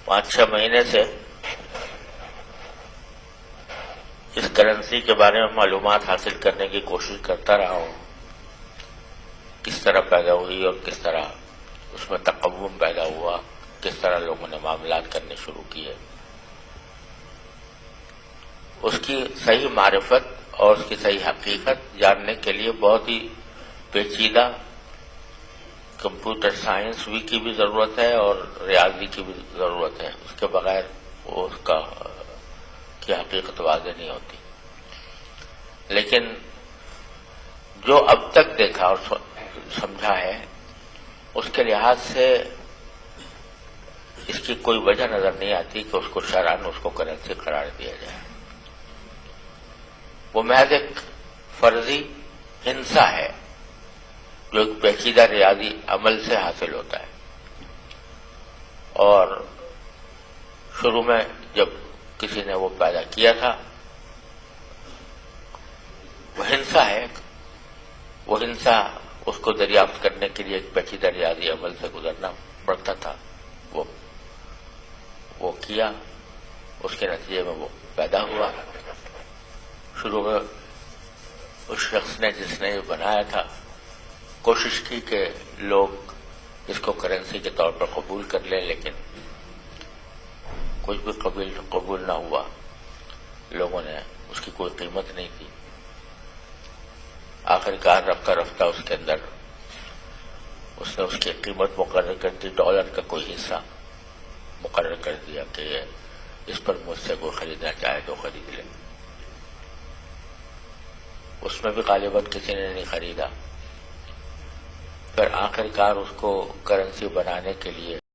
5-6 مہینے سے اس کرنسی کے بارے میں معلومات حاصل کرنے کی کوشش کرتا رہا ہوں، کس طرح پیدا ہوئی اور کس طرح اس میں تقوّم پیدا ہوا، کس طرح لوگوں نے معاملات کرنے شروع کیے۔ اس کی صحیح معرفت اور اس کی صحیح حقیقت جاننے کے لیے بہت ہی پیچیدہ کمپیوٹر سائنس کی بھی ضرورت ہے اور ریاضی کی بھی ضرورت ہے، اس کے بغیر وہ اس کی حقیقت واضح نہیں ہوتی۔ لیکن جو اب تک دیکھا اور سمجھا ہے اس کے لحاظ سے اس کی کوئی وجہ نظر نہیں آتی کہ اس کو شرعاً اس کو کرنسی قرار دیا جائے۔ وہ محض ایک فرضی ہنسا ہے جو ایک پیچیدہ ریاضی عمل سے حاصل ہوتا ہے، اور شروع میں جب کسی نے وہ پیدا کیا تھا وہ ہنسا ہے، وہ ہنسا اس کو دریافت کرنے کے لیے ایک پیچیدہ ریاضی عمل سے گزرنا پڑتا تھا، وہ کیا، اس کے نتیجے میں وہ پیدا ہوا۔ شروع میں اس شخص نے جس نے یہ بنایا تھا کوشش کی کہ لوگ اس کو کرنسی کے طور پر قبول کر لیں، لیکن کچھ بھی قبول نہ ہوا، لوگوں نے اس کی کوئی قیمت نہیں کی۔ آخرکار رفتہ رفتہ اس کے اندر اس نے اس کی قیمت مقرر کر دی، ڈالر کا کوئی حصہ مقرر کر دیا کہ اس پر مجھ سے کوئی خریدنا چاہے تو خرید لے۔ اس میں بھی غالباً کسی نے نہیں خریدا۔ پھر آخرکار اس کو کرنسی بنانے کے لیے